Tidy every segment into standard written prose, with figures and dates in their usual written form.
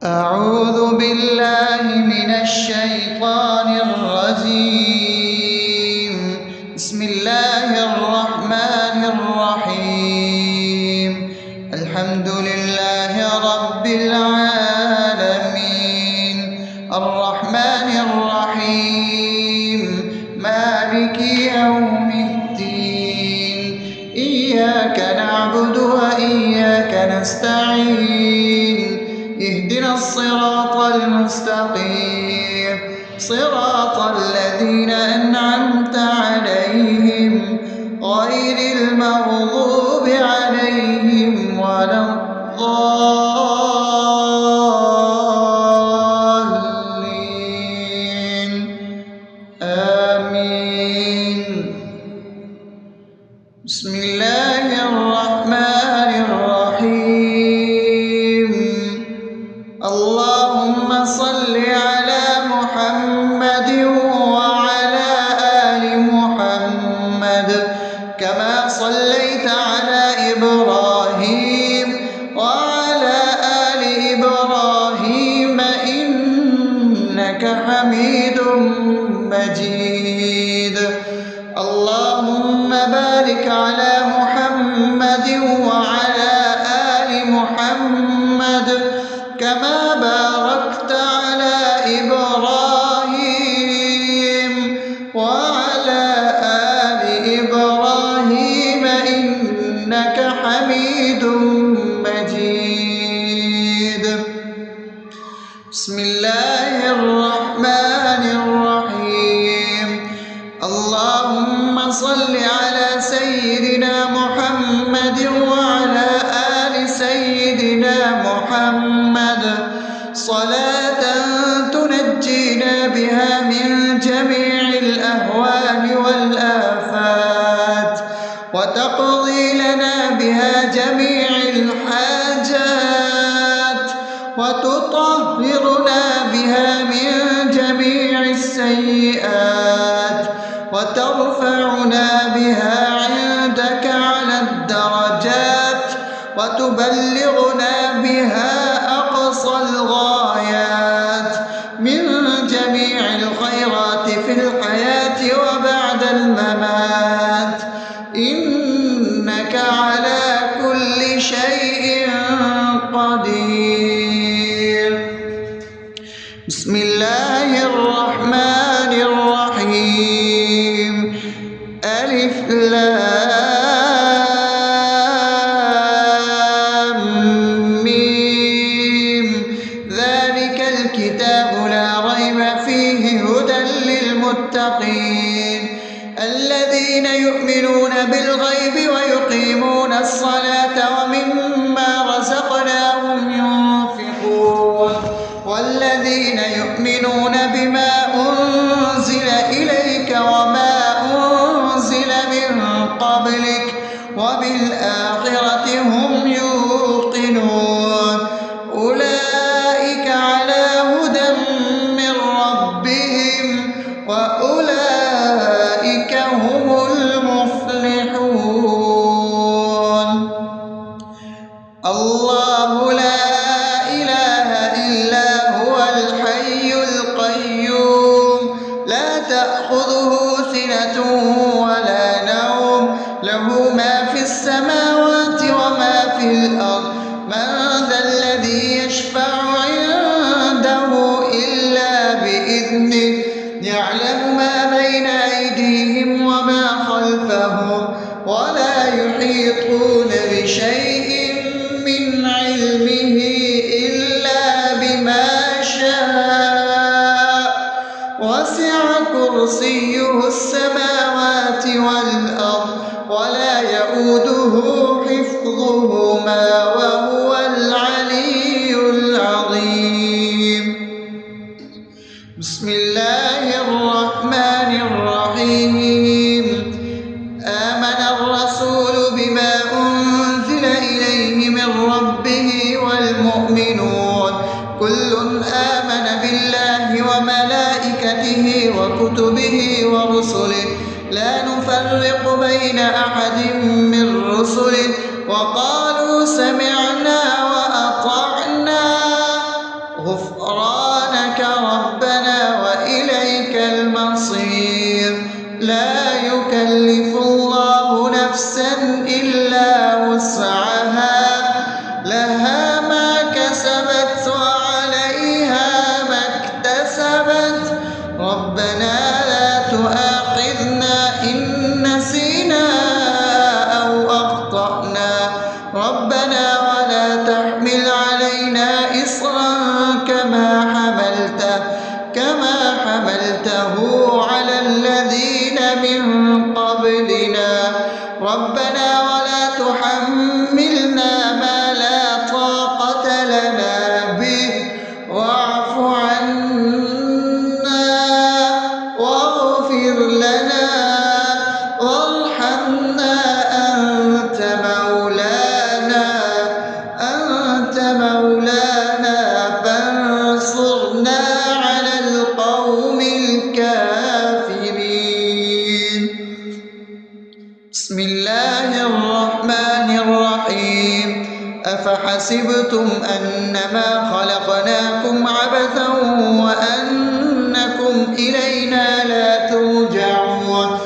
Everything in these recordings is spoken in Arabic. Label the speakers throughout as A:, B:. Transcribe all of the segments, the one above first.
A: أعوذ بالله من الشيطان الرجيم. بسم الله الرحمن الرحيم. الحمد لله رب العالمين، الرحمن الرحيم، مالك يوم الدين. إياك نعبد وإياك نستعين. اهدنا الصراط المستقيم، صراط الذين أنعمت عليهم غير المغضوب عليهم ولا الضالين. آمين. بسم الله الرحمن الرحيم. اللهم صل على محمد وعلى آل محمد كما صليت على إبراهيم وعلى آل إبراهيم إنك حميد مجيد. اللهم بارك على محمد وعلى آل محمد كما باركت على إبراهيم وعلى آل إبراهيم إنك حميد مجيد. بسم الله الرحمن الرحيم. اللهم صل على سيدنا محمد وعلى آل سيدنا محمد صلاة تنجينا بها من جميع الأهوال والآفات وتقضي لنا بها جميع الحاجات وتطهرنا بها من جميع السيئات وترفعنا بها عندك على الدرجات وتبلغنا بها أقصى الغايات من جميع الخيرات في الحياة وبعد الممات، إنك على كل شيء قدير. بسم الله الرحمن الرحيم. ألف لام ميم. ذلك الكتاب لا ريب فيه هدى للمتقين الذين يؤمنون بالغيب ويقيمون الصلاة ومما رزقناهم ينفقون والذين يؤمنون بما أنزل إليك وما أنزل من قبلك وبالآخرة هم يوقنون أولئك على هدى من ربهم وأولئك هم المفلحون. الله لا إله إلا هو الحي القيوم لا تأخذه سنة ولا نوم له ما في السماوات وما في الأرض. من ذا الذي يشفع عنده إلا بإذنه يعلم ما بين أيديهم وما خلفهم ولا يحيطون بشيء من علمه إلا بما شاء وسع كرسيه السماوات والأرض ولا يؤوده حفظهما وهو العلي العظيم. بسم الله الرحمن الرحيم. آمن الرسول بما أنزل إليه من ربه والمؤمنون كل آمن بالله وملائكته وكتبه ورسله لا نفرق بين أحد من رسله وقالوا سمعنا وأطعنا أفأمنتم أنما خلقناكم عبثا وأنكم إلينا لا ترجعون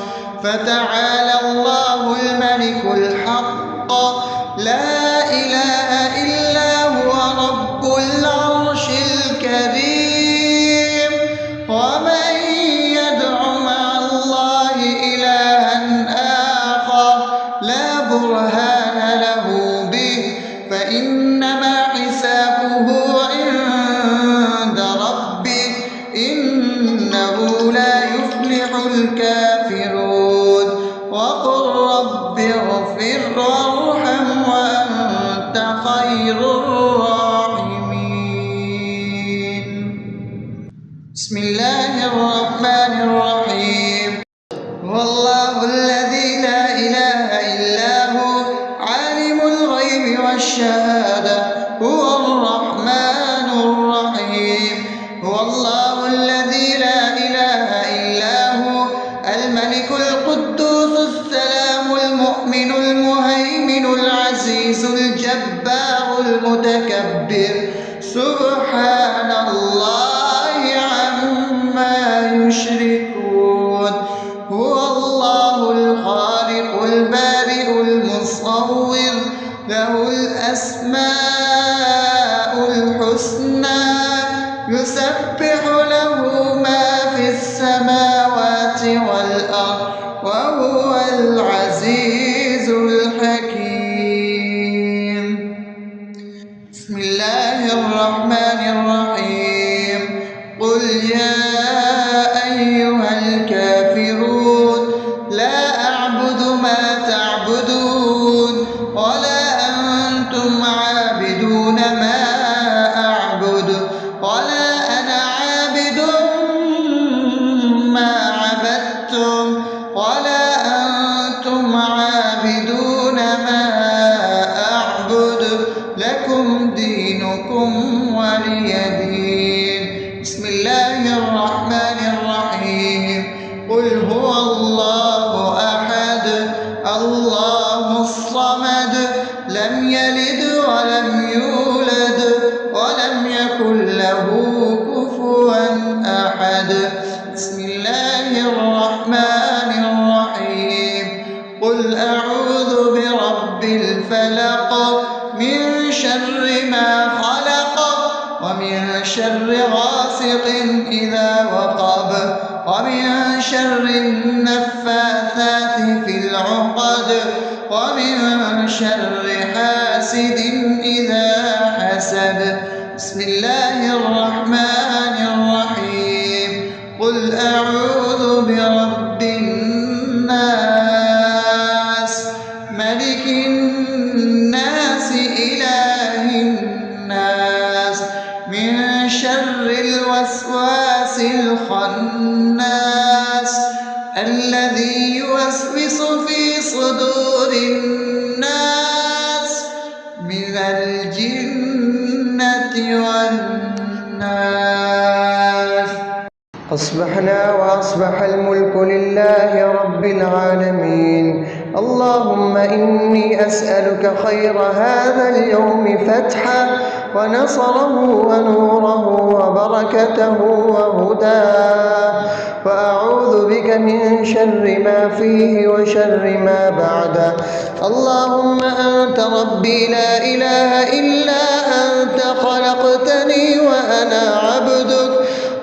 A: فتعالى الله الملك الحق لا إله إلا هو رب العرش الكريم ومن يدع مع الله إلها آخر لا برهان له به فإنما حسابه عند ربه إنه لا يفلح الكافرون وقل رب اغفر وارحم وأنت خير الراحمين. بسم الله الرحمن الرحيم. هو الله الذي لا إله إلا هو عالم الغيب والشهادة هو الرحمن الرحيم. هو الله الذي لا إله إلا هو الملك القدوس السلام المؤمن المهيمن العزيز الجبار المتكبر سبحان الله عما يشركون. هو الله الخالق البارئ المصور له الأسماء الحسنى يسبح له ما في السماوات والأرض وهو العزيز الحكيم. بسم الله الرحمن الرحيم. قل يا أيها الكافرون لا أعبد ما تعبدون ولا أنتم عابدون ما أعبد ولا أنا عابد ما عبدتم ولا أنتم عابدون ما أعبد لكم دينكم ولي دين. بسم الله الرحمن الرحيم. قل هو الله أحد الله الصمد لم يلد ولم يولد ولم يكن له كفوا أحد. بسم الله الرحمن الرحيم. قل أعوذ برب الفلق من شر ما خلق ومن شر غاسق إذا وقب ومن شر النفاثات في العقد ومن شر حاسد إذا حسد. بسم الله الرحمن الرحيم. قل أعوذ برب الناس ملك الناس إله الناس من شر الوسواس الخناس الذي يوسوس في صدور الناس من الجنة والناس. أصبحنا وأصبح الملك لله رب العالمين. اللهم إني أسألك خير هذا اليوم فتحه ونصره ونوره وبركته وهداه وأعوذ بك من شر ما فيه وشر ما بعده. اللهم أنت ربي لا إله إلا أنت خلقتني وأنا عبدك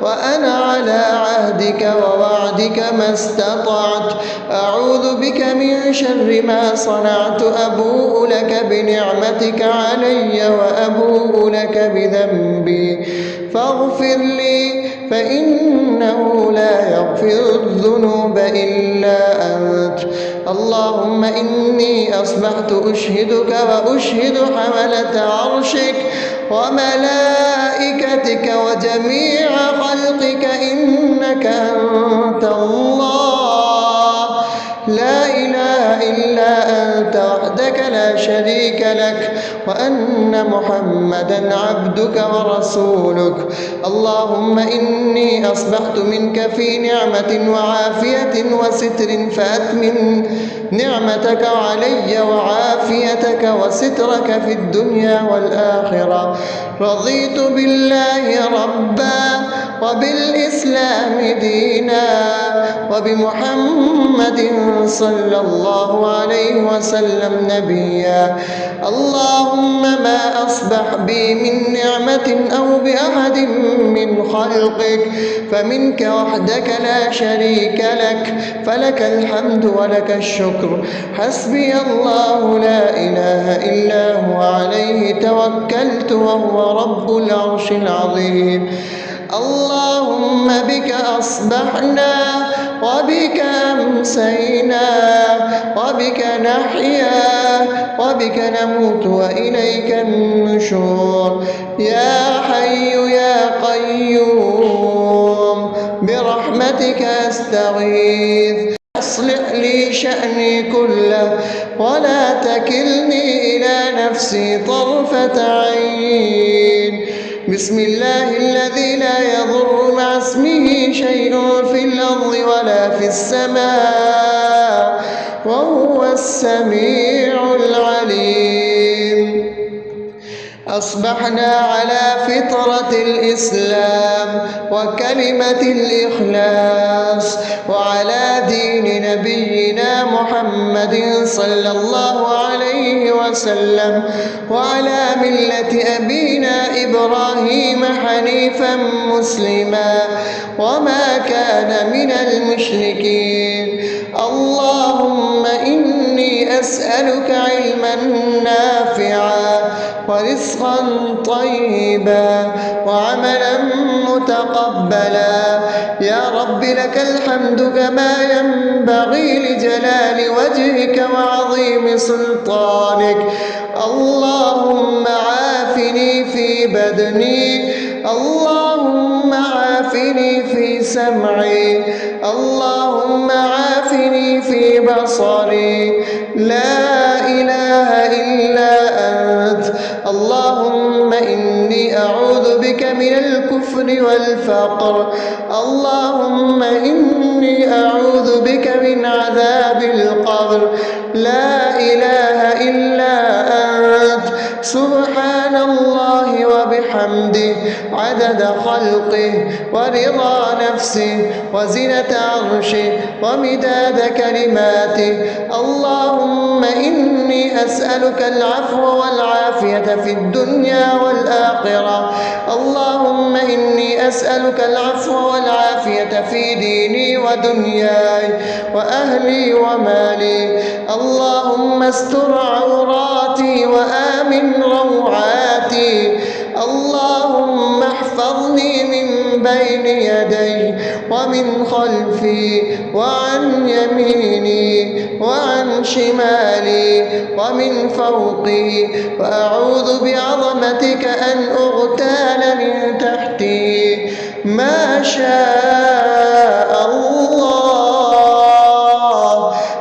A: وأنا على عهدك ووعدك ما استطعت. أعوذ بك من شر ما صنعت. أبوء لك بنعمتك علي وأبوء لك بذنبي فاغفر لي فإنه لا يغفر الذنوب إلا أنت. اللهم إني أصبحت أشهدك وأشهد حملة عرشك وملائكتك وجميع خلقك إنك أنت الله لا إله إلا أنت وحدك لا شريك لك وأن محمدا عبدك ورسولك. اللهم إني أصبحت منك في نعمة وعافية وستر فأتمم نعمتك علي وعافيتك وسترك في الدنيا والآخرة. رضيت بالله ربا وبالإسلام دينا وبمحمد صلى الله عليه وسلم نبيا. اللهم ما أصبح بي من نعمة أو بأحد من خلقك فمنك وحدك لا شريك لك، فلك الحمد ولك الشكر. حسبي الله لا إله إلا هو عليه توكلت وهو رب العرش العظيم. اللهم بك أصبحنا وبك أمسينا وبك نحيا وبك نموت وإليك النشور. يا حي يا قيوم برحمتك أستغيث، أصلح لي شأني كله ولا تكلني إلى نفسي طرفة عين. بسم الله الذي لا يضر مع اسمه شيء في الأرض ولا في السماء وهو السميع العليم. أصبحنا على فطرة الإسلام وكلمة الإخلاص وعلى دين نبينا محمد صلى الله عليه وسلم وعلى ملة أبينا إبراهيم حنيفا مسلما وما كان من المشركين. اللهم إني أسألك علما نافعا ورزقا طيبا وعملا متقبلا. يا رب لك الحمد كما ينبغي لجلال وجهك وعظيم سلطانك. اللهم عافني في بدني، اللهم عافني في سمعي، اللهم عافني في بصري. لا إله إلا أنت. اللهم إني أعوذ بك من الكفر والفقر. اللهم إني أعوذ بك من عذاب القبر. لا إله إلا أنت. سبحان الله وبحمده عدد خلقه ورضا نفسه وزنة عرشه ومداد كلماته. اللهم إني أسألك العفو والعافية في الدنيا والآخرة. اللهم إني أسألك العفو والعافية في ديني ودنياي وأهلي ومالي. اللهم استر عوراتي وآمن روعاتي. اللهم احفظني من بين يدي ومن خلفي وعن يميني وعن شمالي ومن فوقي، وأعوذ بعظمتك أن أغتال من تحتي. ما شاء الله،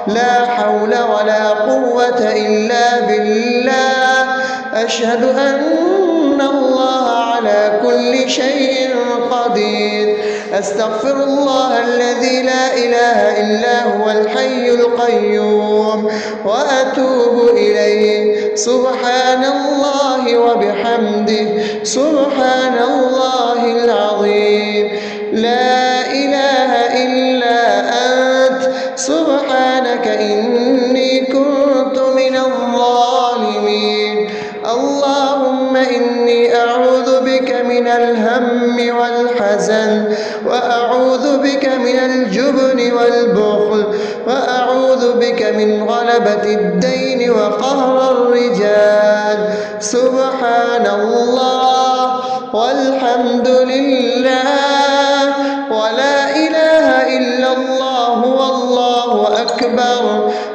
A: لا حول ولا قوة إلا بالله. أشهد أن الله على كل شيء قدير. أستغفر الله الذي لا إله إلا هو الحي القيوم وأتوب إليه. سبحان الله وبحمده سبحان الله العظيم. لا إله إلا أنت. سبحانك إني كنت من الظالمين. اللهم إني أعوذ بك من الهم والحزن، وأعوذ بك من الجبن والبخل، وأعوذ بك من غلبة الدين وقهر الرجال. سبحان الله والحمد لله ولا إله إلا الله والله أكبر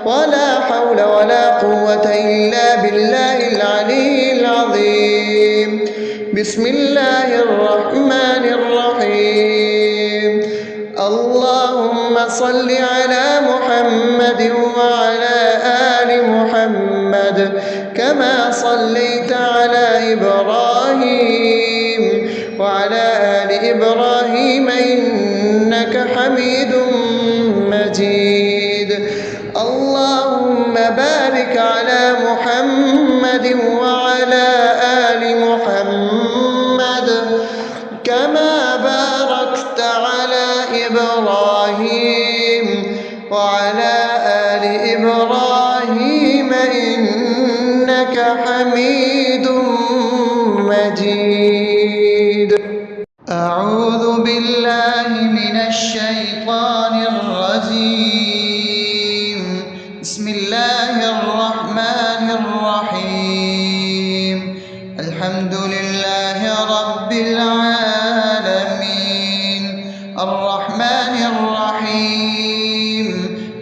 A: ولا حول ولا قوة إلا بالله العلي العظيم. بسم الله الرحمن الرحيم. اللهم صل على محمد وعلى آل محمد كما صليت على إبراهيم وعلى آل إبراهيم إنك حميد مجيد. اللهم بارك على محمد وعلى آل محمد كما باركت على إبراهيم وعلى آل إبراهيم إنك حميد مجيد. أعوذ بالله من الشيطان الرجيم. بسم الله الرحمن الرحيم. الحمد لله رب العالمين الرحمن الرحيم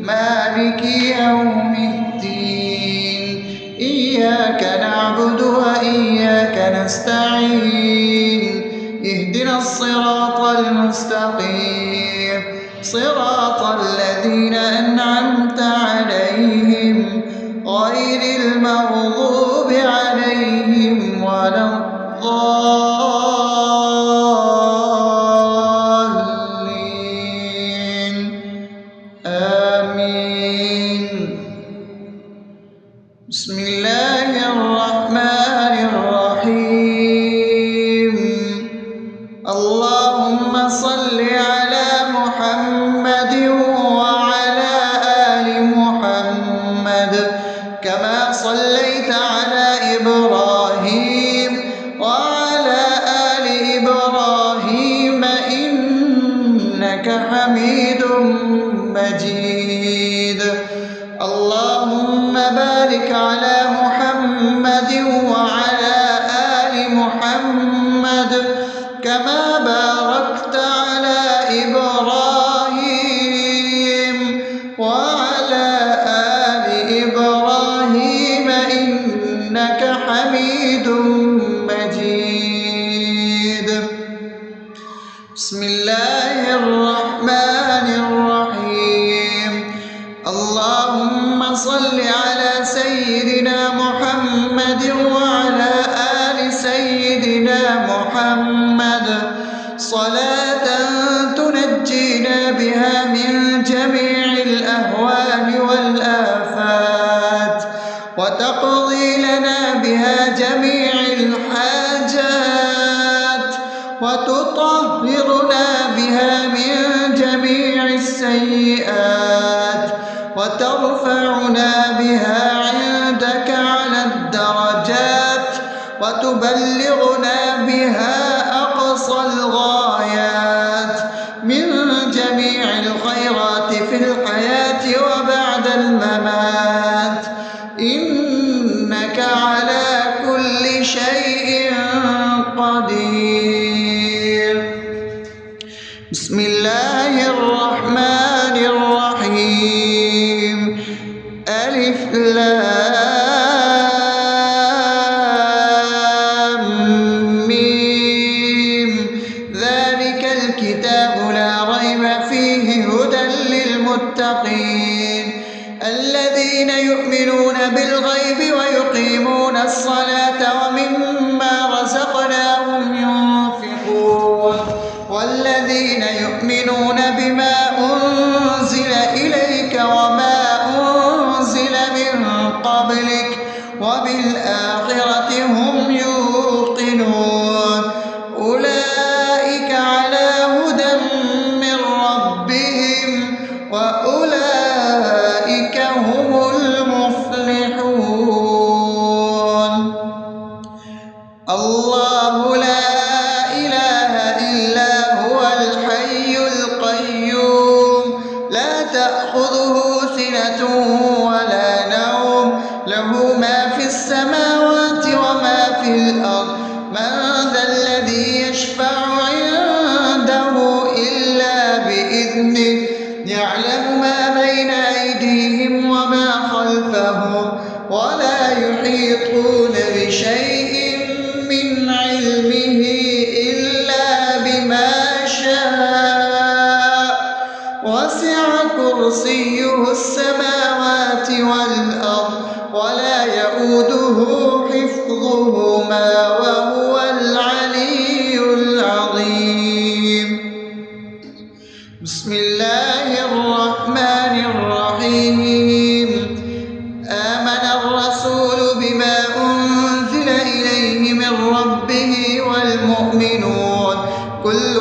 A: مالك يوم الدين إياك نعبد وإياك نستعين اهدنا الصراط المستقيم صراط الذين أنعمت عليهم غير المغضوب عليهم ولا الضالين آمين. بسم الله الرحمن الرحيم. اللهم صل على محمد وعلى آل محمد كما صليت على إبراهيم وعلى آل إبراهيم إنك حميد مجيد. اللهم بارك على محمد وعلى آل محمد كما باركت على إبراهيم وعلى آل إبراهيم إنك حميد مجيد. بسم الله الرحمن الرحيم. اللهم صل على سيدنا محمد وعلى آل سيدنا محمد صلاة تنجينا بها من جميع الأهوال والآفات وتقضي لنا بها جميع الحاجات وتطهرنا بها من جميع السيئات وترفعنا بها عندك على الدرجات وتبلغنا بها أقصى الغايات من جميع الخيرات في الحياة وبعد الممات إنك على كل شيء قدير. بسم الله الرحمن الرحيم. ألف لام ميم ذلك الكتاب لا ريب فيه هدى للمتقين الذين يؤمنون بالغيب ويقيمون الصلاة ومما رزقناهم ينفقون والذين يؤمنون بما أنزل إليك وما أنزل من قبلك وبالآخرة هم يوقنون أولئك على هدى من ربهم وأولئك هم المفلحون. الله لا إله إلا هو الحي القيوم لا تأخذه سنة ولا نوم له ما في السماوات وما في الأرض من ذا الذي يشفع عنده إلا بإذنه يعلم ما بين أيديهم وما خلفهم ولا يحيطون بشيء من علمه إلا بما شاء وسع كرسيه السماوات والأرض ولا يئوده يؤوده حفظهما وهو العلي العظيم. بسم الله الرحمن الرحيم. آمن الرسول بما أنزل إليه من ربه والمؤمنون كل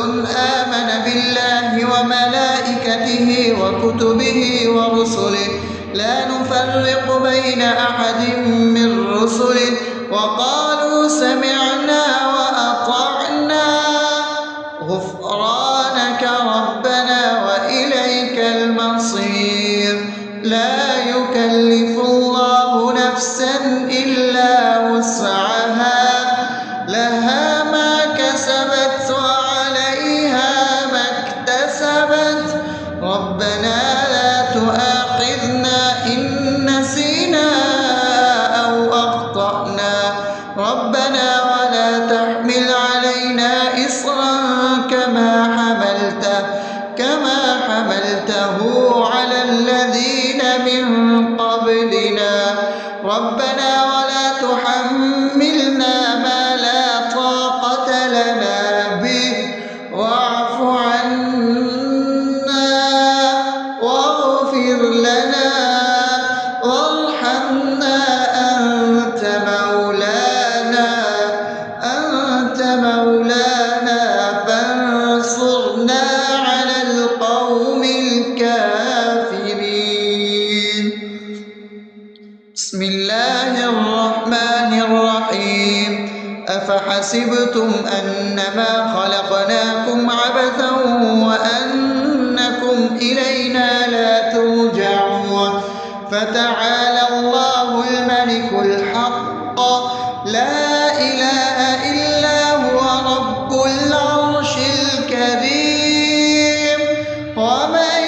A: آمن بالله وملائكته وكتبه ورسله لا نفرق بين أحد من رسله وقالوا سمعنا وأطعنا غفرانك ربنا وإليك المصير. لا يكلف الله نفسا إلا وسعها لها ما كسبت وعليها ما اكتسبت ربنا لا تؤاخذنا إن نسينا أو أخطأنا ربنا ولا تحمل علينا إصرا كما حملته على الذين من قبلنا ربنا ولا تحملنا ما لا طاقة لنا به واعف عنا واغفر لنا وارحمنا أنت مولانا فانصرنا على القوم الكافرين. بسم الله الرحمن الرحيم. أفحسبتم أنما خلقناكم عبثا وأنكم إلينا لا ترجعون فتعالى الله الملك الحق لا إله إلا هو رب العرش الكريم. ومن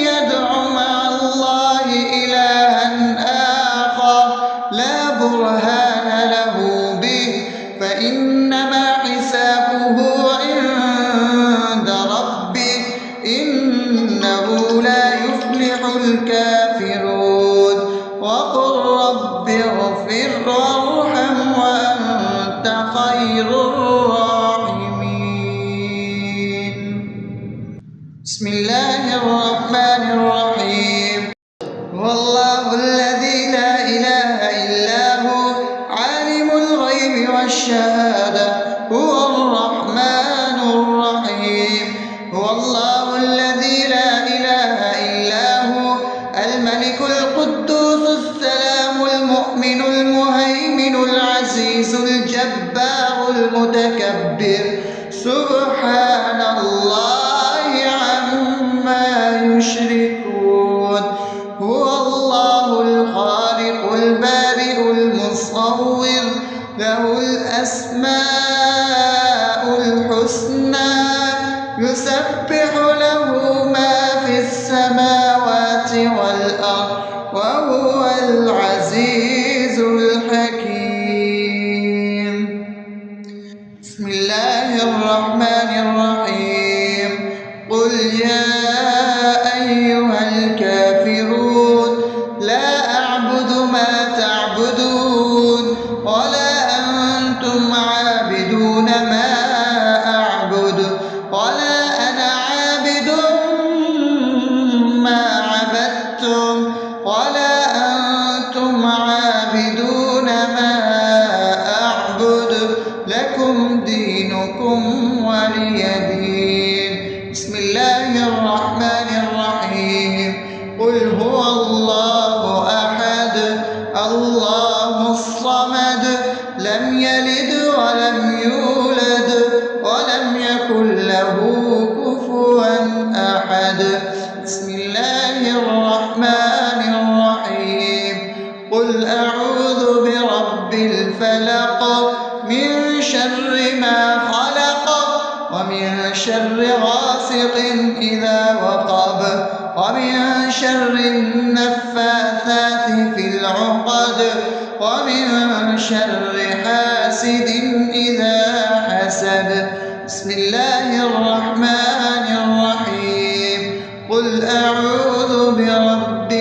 A: يدع مع الله إلها آخر لا برهان له به فإنما حسابه عند ربه إنه لا يفلح الكافرون. وقل رب اغفر وارحم وأنت خير الراحمين. بسم الله الرحمن الرحيم. هو الله الذي لا إله إلا هو عالم الغيب والشهادة هو الرحمن الرحيم. هو الله الذي لا إله إلا هو الملك القدوس السلام المؤمن المهيمن العزيز الجبار المتكبر سبحان الله عما يشركون. هو الله الخالق البارئ المصور له الأسماء الحسنى يسبح له ما في السماوات والأرض وهو العزيز الحكيم. بسم الله الرحمن الرحيم. قل يا أيها الكافرون لا أعبد ما تعبدون ولا أنتم عابدون ما أعبد ولا أنا عابد ما عبدتم ولا أنتم عابدون ما أعبد لكم دينكم ولي دين. بسم الله الرحمن الرحيم. قل هو الله أحد الله الصمد لم يلد ولم يولد ولم يكن له كفوا أحد. بسم الله الرحمن الرحيم. قل أعوذ برب الفلق من شر ما خلق ومن شر غاسق إذا وقب ومن شر النفاثات في العقد ومن شر حاسد إذا حسد. بسم الله الرحمن الرحيم. قل أعوذ برب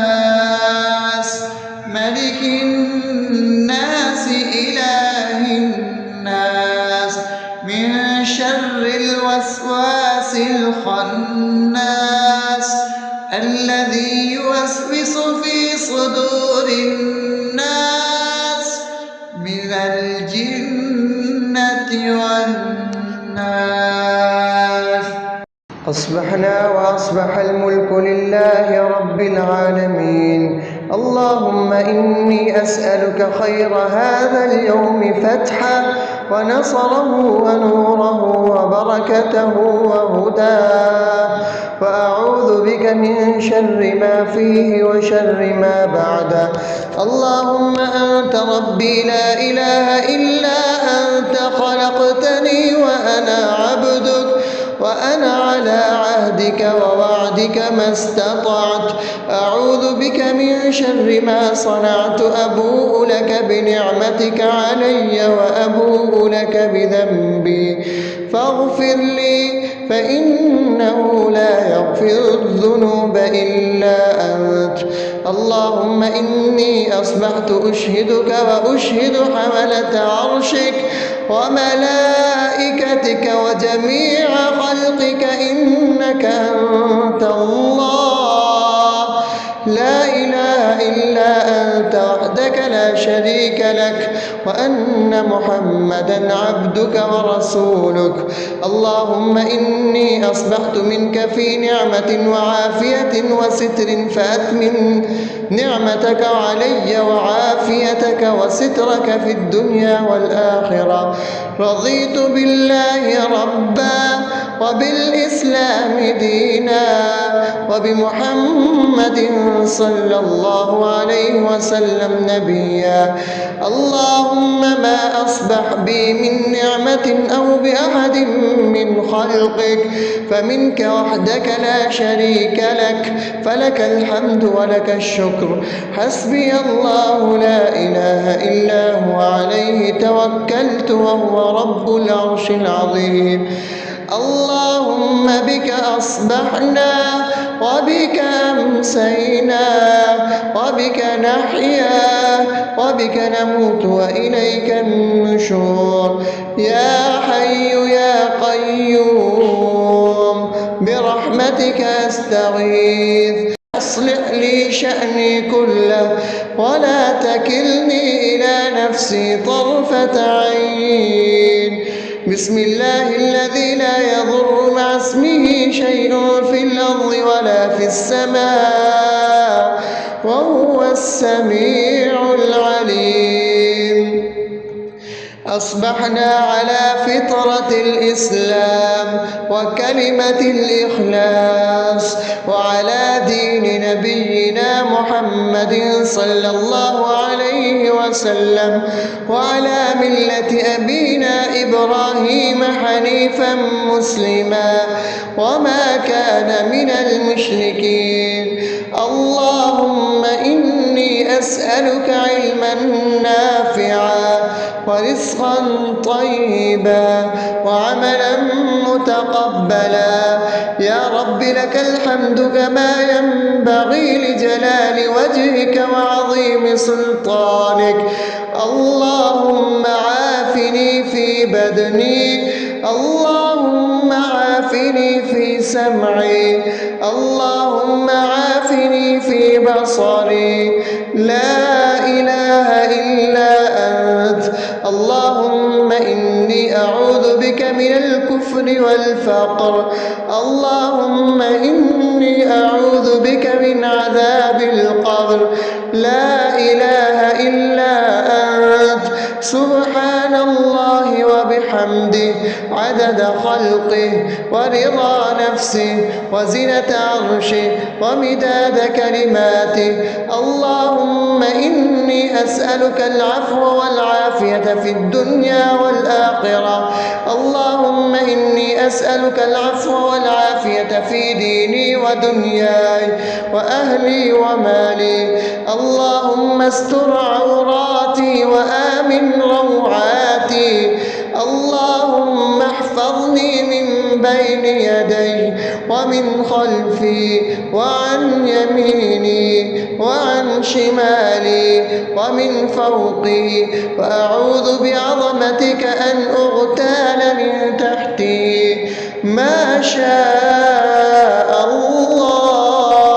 A: الناس ملك شر الوسواس الخناس الذي يوسوس في صدور الناس من الجنة والناس.
B: أصبحنا وأصبح الملك لله رب العالمين. اللهم إني أسألك خير هذا اليوم فتحه ونصره ونوره وبركته وهداه، وأعوذ بك من شر ما فيه وشر ما بعده. اللهم أنت ربي لا إله إلا أنت، خلقتني وأنا عبدك، وأنا على عهدك ووعدك ما استطعت. أعوذ بك من شر ما صنعت، أبوء لك بنعمتك علي وأبوء لك بذنبي، فاغفر لي فإنه لا يغفر الذنوب إلا أنت. اللهم إني أصبحت أشهدك وأشهد حملة عرشك وملائكتك وجميع خلقك إنك أنت الله، لا إله إلا أنت وحدك لا شريك لك، وأن محمدا عبدك ورسولك. اللهم إني أصبحت منك في نعمة وعافية وستر، فأتمم نعمتك علي وعافيتك وسترك في الدنيا والآخرة. رضيت بالله ربا وبالإسلام دينا وبمحمد صلى الله عليه وسلم نبيا. اللهم ما أصبح بي من نعمة أو بأحد من خلقك فمنك وحدك لا شريك لك، فلك الحمد ولك الشكر. حسبي الله لا إله إلا هو، عليه توكلت وهو رب العرش العظيم. اللهم بك أصبحنا وبك أمسينا وبك نحيا وبك نموت وإليك النشور. يا حي يا قيوم برحمتك أستغيث، أصلح لي شأني كله ولا تكلني إلى نفسي طرفة عين. بسم الله الذي لا يضر مع اسمه شيء في الأرض ولا في السماء وهو السميع العليم. أصبحنا على فطرة الإسلام وكلمة الإخلاص وعلى دين نبينا محمد صلى الله عليه وسلم وعلى ملة أبينا إبراهيم حنيفا مسلما وما كان من المشركين. اللهم إني أسألك علما نافعا ورزقا طيبا وعملا متقبلا. يا رب لك الحمد كما ينبغي لجلال وجهك وعظيم سلطانك. اللهم عافني في بدني، اللهم عافني في سمعي، اللهم عافني في بصري. لا إله إلا أنت. اللهم إني أعوذ بك من الكفر والفقر. اللهم إني أعوذ بك من عذاب القبر. لا إله إلا أنت. سبحان الله وبحمده عدد خلقه ورضا نفسه وزنة عرشه ومداد كلماته. اللهم إني أسألك العفو والعافية في الدنيا والآخرة. اللهم إني أسألك العفو والعافية في ديني ودنياي وأهلي ومالي. اللهم استر عوراتي وآمن روعاتي. اللهم احفظني من بين يدي ومن خلفي وعن يميني وعن شمالي ومن فوقي، وأعوذ بعظمتك أن أغتال من تحتي. ما شاء الله،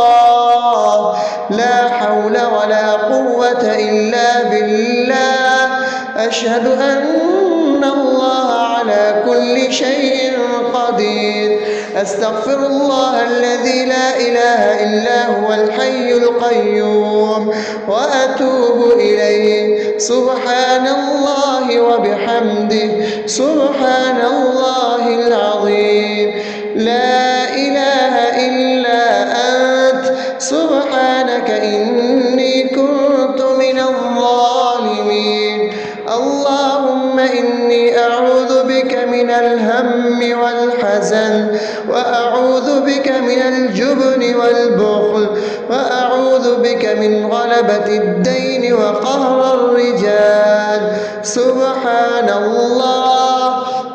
B: لا حول ولا قوة إلا بالله. أشهد أن الله على كل شيء قدير. أستغفر الله الذي لا إله إلا هو الحي القيوم وأتوب إليه. سبحان الله وبحمده، سبحان الله العظيم. لا إله إلا أنت، سبحانك إني كنت من الظالمين. اللهم إني أعوذ بك من الهم والحزن، وأعوذ بك من الجبن والبخل، وأعوذ بك من غلبة الدين وقهر الرجال. سبحان الله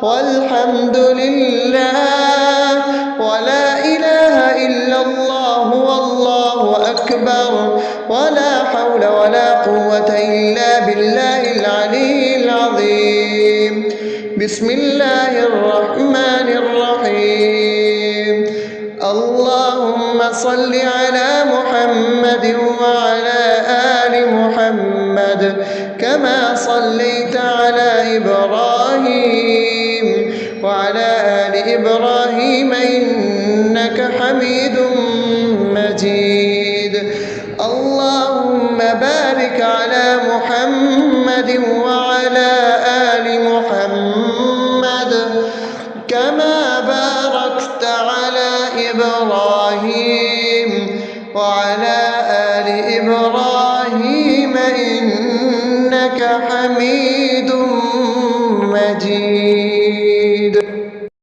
B: والحمد لله ولا إله إلا الله والله أكبر، ولا حول ولا قوة إلا بالله العلي العظيم. بسم الله الرحمن الرحيم. اللهم صل على محمد وعلى آل محمد كما صليت على إبراهيم وعلى آل إبراهيم إنك حميد مجيد. اللهم بارك على محمد وعلى آل محمد كما باركت على إبراهيم وعلى آل إبراهيم إنك حميد مجيد.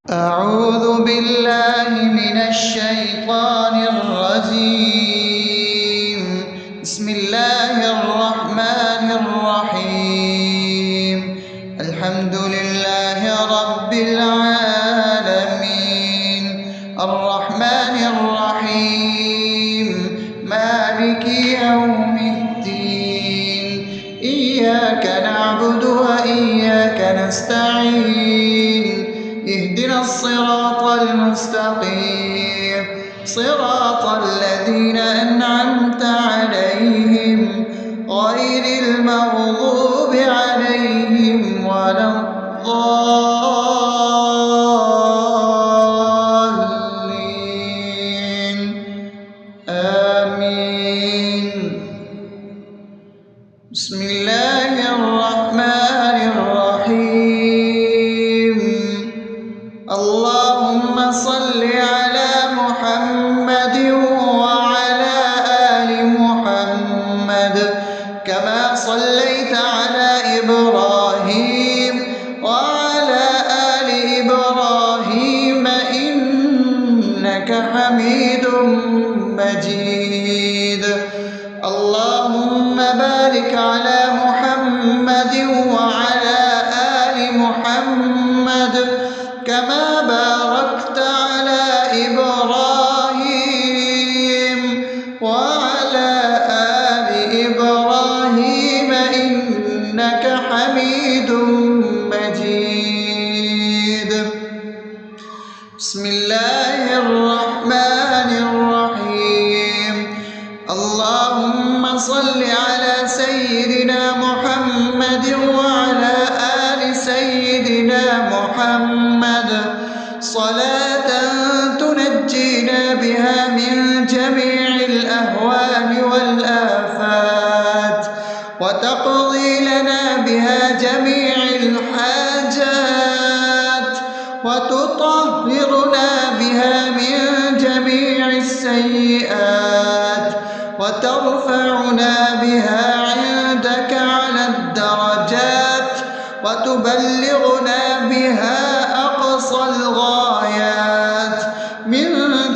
B: أعوذ بالله من الشيطان الرجيم. بسم الله الرحمن الرحيم. الحمد لله رب العالمين، الرحمن الرحيم، مالك يوم الدين. إياك نعبد وإياك نستعين. اهدنا الصراط المستقيم، صراط الذين أنعمت عليهم غير المغضوب عليهم ولا الضالين. آمين. بسم الله الرحمن الرحيم. اللهم صل على محمد وعلى آل محمد كما صليت على إبراهيم وعلى آل إبراهيم إنك حميد مجيد. اللهم بارك على محمد وعلى آل محمد كما باركت على إبراهيم وعلى آل إبراهيم إنك حميد مجيد. بسم الله الرحمن الرحيم. اللهم صل على سيدنا محمد وعلى آل سيدنا محمد صلاة تنجينا بها من جميع الأهوال والآفات، وتقضي لنا بها جميع الحاجات، وتطهرنا بها من جميع السيئات، وترفعنا بها عندك على الدرجات، وتبلغنا بها أقصى الغايات من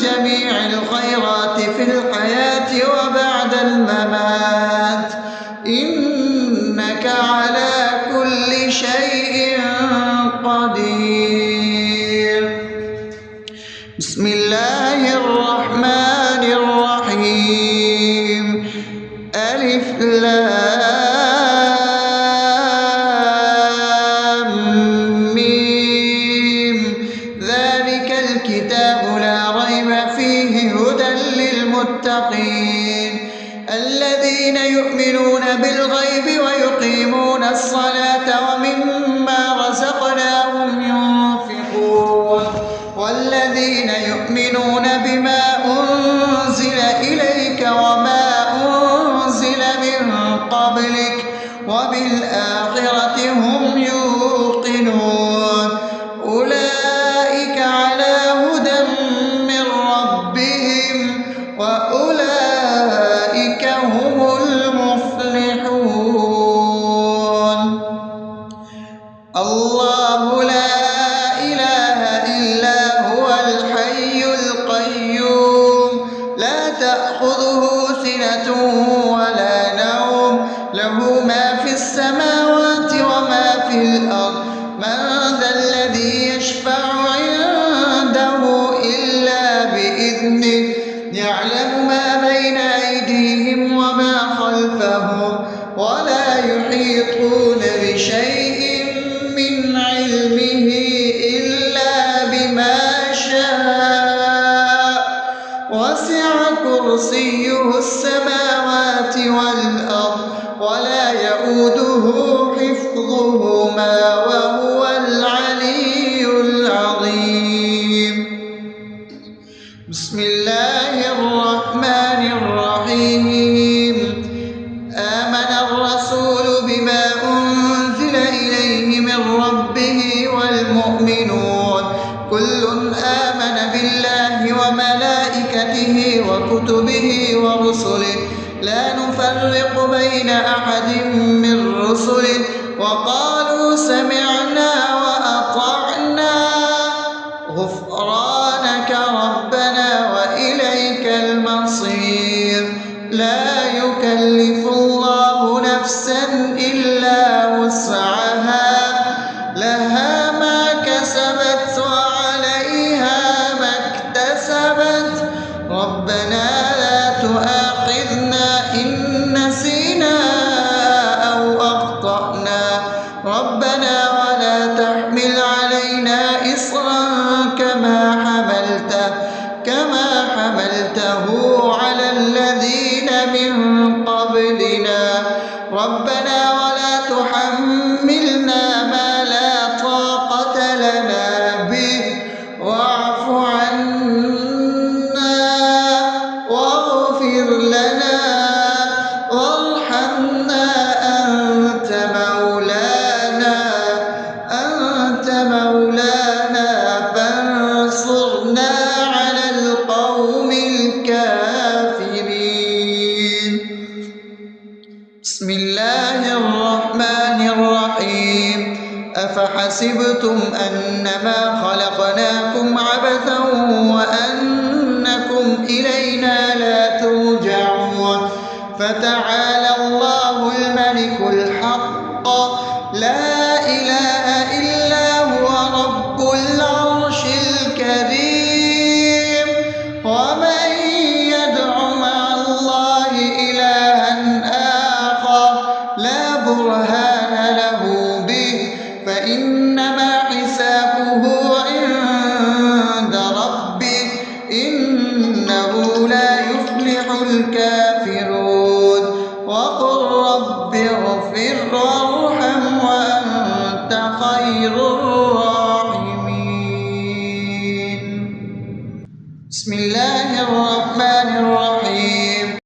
B: جميع الخيرات في الحياة وبعد الممات. إنك على كل شيء قدير. بسم الله الرحمن الرحيم ألف لام ميم ذلك الكتاب لا ريب فيه هدى للمتقين الذين يؤمنون بالغيب ويقيمون الصلاة ومما رزقناهم ينفقون والذين يؤمنون بما أنزل إليك وما أنزل من قبلك وبالآخرة هم يوقنون أولئك على هدى من ربهم وأولئك هم المفلحون الله لا إله إلا هو الحي القيوم لا تأخذه سنة ولا نوم له ما في السماوات وما في الأرض من ذا الذي يشفع عنده إلا بإذنه يعلم ما بين أيديهم وما خلفهم ولا يحيطون بشيء من علمه إلا بما شاء وسع كرسيه السماوات والأرض ولا يؤوده حفظهما وهو العلي العظيم بسم الله الرحمن الرحيم آمن الرسول بما أنزل إليه من ربه والمؤمنون كل آمن بالله وملائكته وكتبه ورسله لا نفرق بين أحد من رسله وقالوا سمعنا وأطعنا غفرانك ربنا وإليك المصير لا يكلف الله نفسا إلا وسعها لها ما كسبت وعليها ما اكتسبت ربنا لا تؤاخذنا إن نسينا أو أخطأنا ربنا ولا تحمل علينا إصرا كما حملته على الذين من قبلنا ربنا ولا تحملنا ما لا طاقة لنا به واعف عنا واغفر لنا وارحمنا أنت مولانا فانصرنا على القوم الكافرين بسم الله الرحمن الرحيم أفحسبتم أنما خلقناكم عبثا وأنكم إلينا لا ترجعون فتعالى الله الملك الحق لا إله إلا هو رب العرش الكريم ومن يدع مع الله إلها آخر لا برهان له به فإنما حسابه عند ربه إنه لا يفلح الكافرون وقل رب اغفر وارحم وأنت خير الراحمين بسم الله الرحمن الرحيم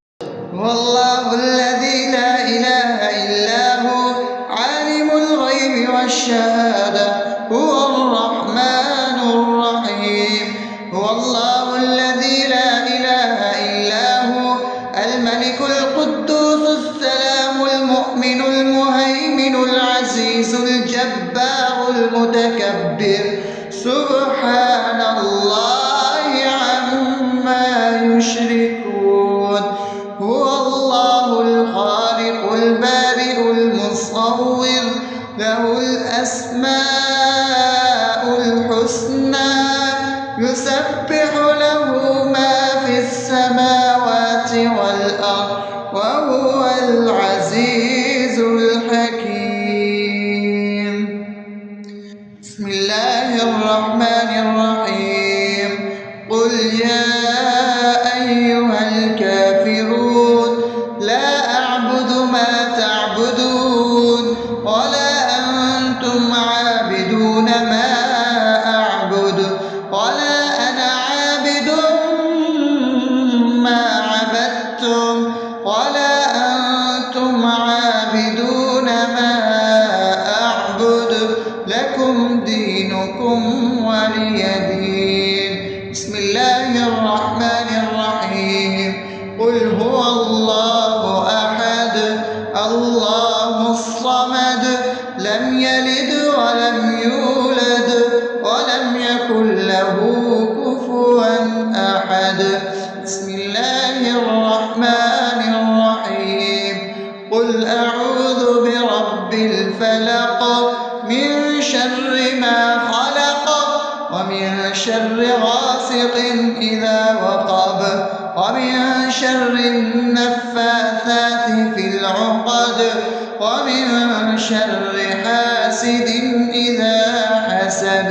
B: هو الله الذي لا إله إلا هو عالم الغيب والشهادة هو الرحمن الرحيم هو الله الذي لا إله إلا هو الملك القدوس السلام المؤمن المهيمن العزيز الجبار المتكبر سبحان الله عما يشركون هو الله الخالق البارئ المصور له الأسماء الحسنى
A: يسبح له ما في السماوات والأرض وهو العزيز الحكيم. بسم الله الرحمن الرحيم. قل يا أيها الكافرون لا أعبد ما تعبدون ولا أنتم عابدون ما أعبد ولا أنا عابد ما عبدتم ولا أنتم عابدون ما أعبد لكم دينكم ولي دين. بسم الله الرحمن الرحيم. قل هو الله أحد الله الصمد لم يلد ولم يولد ولم يكن له كفوا أحد. بسم الله الرحمن الرحيم. قل أعوذ برب الفلق من شر ما خلق ومن شر غاسق إذا وقب ومن شر النفاثات في العقد ومن شر حاسد إذا حسد.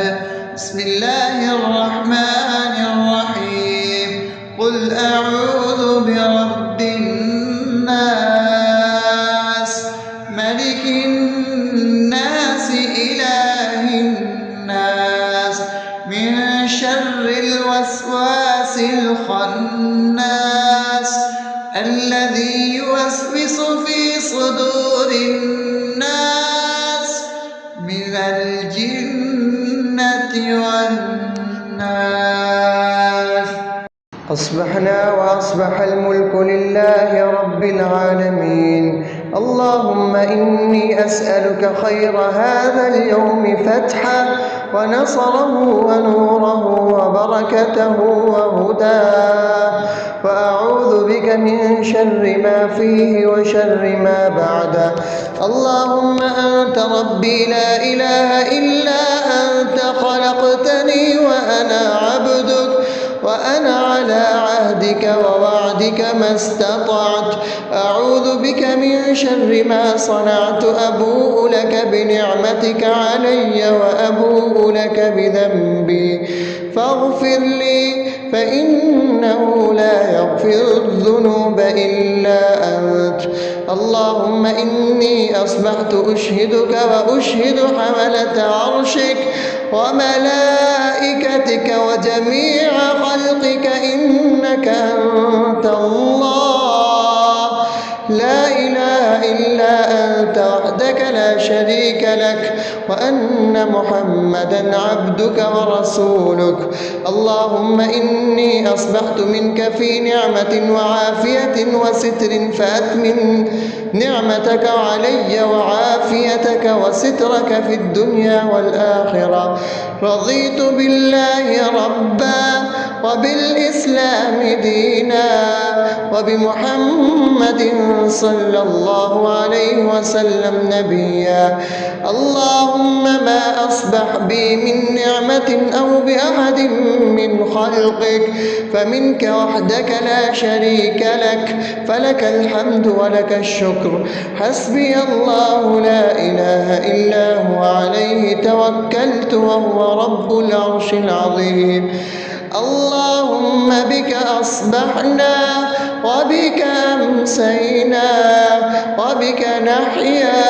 A: بسم الله الرحمن الرحيم. قل أعوذ برب الناس ملك الناس إله الناس من شر الوسواس الخناس الذي يوسوس في صدور الناس من الجنة والناس.
B: أصبحنا وأصبح الملك لله رب العالمين. اللهم إني أسألك خير هذا اليوم فتحه ونصره ونوره وبركته وهداه، وأعوذ بك من شر ما فيه وشر ما بعده. اللهم أنت ربي لا إله إلا أنت خلقتني وأنا عبدك وأنا على عهدك ووعدك ما استطعت. أعوذ بك من شر ما صنعت. أبوء لك بنعمتك علي وأبوء لك بذنبي فاغفر لي فإنه لا يغفر الذنوب إلا أنت. اللهم إني أصبحت أشهدك وأشهد حملة عرشك وملائكتك وجميع خلقك إنك أنت الله لا إله إلا أنت وحدك لا شريك لك، وأن محمدا عبدك ورسولك. اللهم إني أصبحت منك في نعمة وعافية وستر فأتمن نعمتك علي وعافيتك وسترك في الدنيا والآخرة. رضيت بالله ربا وبالإسلام دينا وبمحمد صلى الله عليه وسلم نبيا. اللهم ما أصبح بي من نعمة أو بأحد من خلقك فمنك وحدك لا شريك لك، فلك الحمد ولك الشكر. حسبي الله لا إله إلا هو عليه توكلت وهو رب العرش العظيم. اللهم بك أصبحنا وبك أمسينا وبك نحيا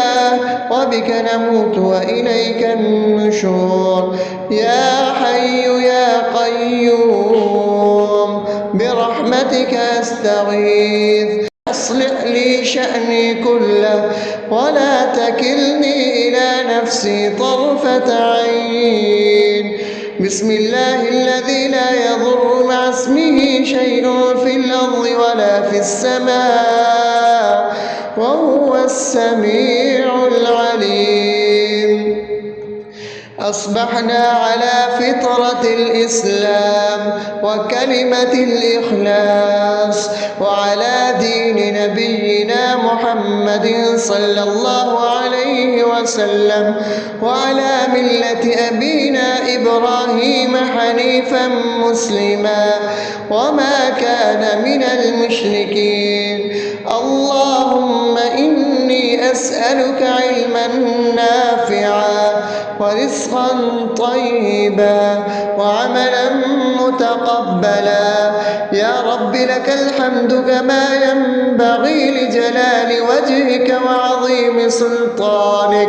B: وبك نموت وإليك النشور. يا حي يا قيوم برحمتك أستغيث. أصلح لي شأني كله ولا تكلني إلى نفسي طرفة عين. بسم الله الذي لا يضر مع اسمه شيء في الأرض ولا في السماء وهو السميع العليم. أصبحنا على فطرة الإسلام وكلمة الإخلاص وعلى دين نبينا محمد صلى الله عليه وسلم وعلى ملة أبينا إبراهيم حنيفا حنيفا مسلما وما كان من المشركين. اللهم إني أسألك علما نافعا ورزقا طيبا وعملا متقبلا. يا رب لك الحمد كما ينبغي لجلال وجهك وعظيم سلطانك.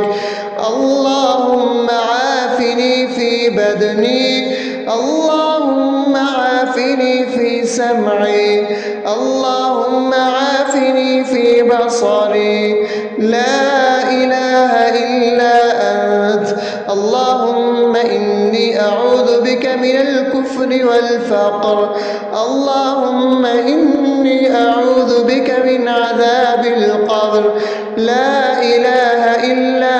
B: اللهم عافني في بدني، اللهم عافني في سمعي، اللهم عافني في بصري. لا إله إلا أنت. اللهم إني أعوذ بك من الكفر والفقر. اللهم إني أعوذ بك من عذاب القبر. لا إله إلا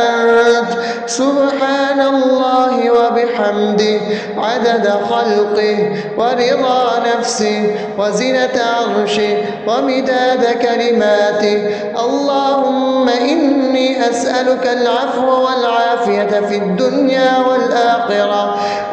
B: أنت. سبحان الله وبحمده عدد خلقه ورضا نفسه وزنة عرشه ومداد كلماته. اللهم إني أسألك العفو والعافية في الدنيا والآخرة.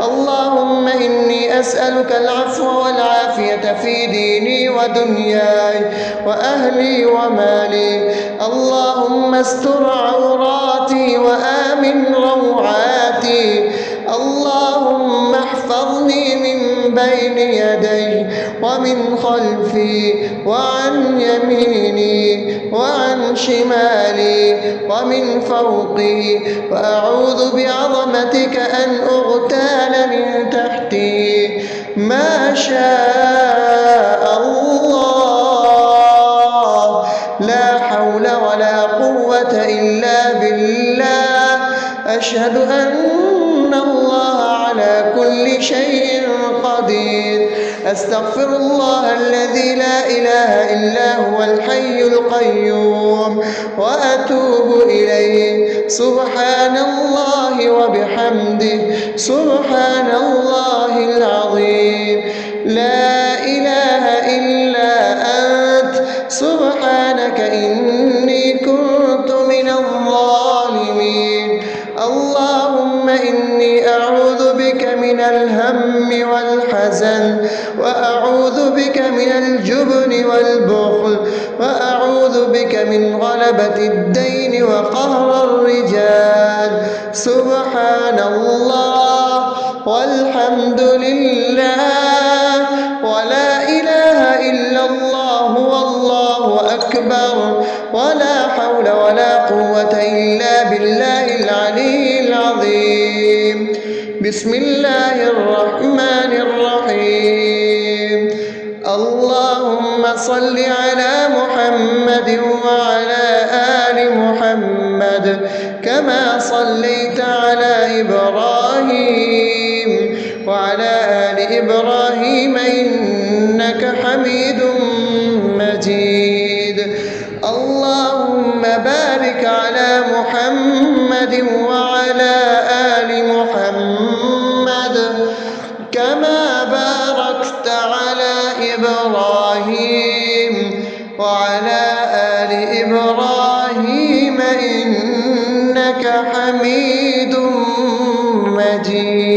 B: اللهم إني أسألك العفو والعافية في ديني ودنياي وأهلي ومالي. اللهم استر عوراتي وآمن روعاتي. اللهم احفظني من بين يدي ومن خلفي وعن يميني وعن شمالي ومن فوقي، وأعوذ بعظمتك أن أغتال من تحتي. ما شاء الله، لا حول ولا قوة إلا بالله. أشهد أن الله على كل شيء قدير. أستغفر الله الذي لا إله إلا هو الحي القيوم وأتوب إليه. سبحان الله وبحمده سبحان الله العظيم. لا إله إلا أنت. سبحانك إني كنت من الظالمين. اللهم إني أعوذ بك من الهم والحزن، وأعوذ بك من الجبن والبخل، وأعوذ بك من غلبة الدين وقهر الرجال. سبحان الله والحمد لله ولا إله إلا الله والله أكبر ولا حول ولا قوة إلا بالله العلي العظيم. بسم الله الرحمن الرحيم. اللهم صل على محمد وعلى آل محمد كما صليت على إبراهيم وعلى آل إبراهيم إنك حميد مجيد. اللهم بارك على محمد وعلى آل محمد كما باركت على إبراهيم وعلى آل إبراهيم إنك حميد مجيد.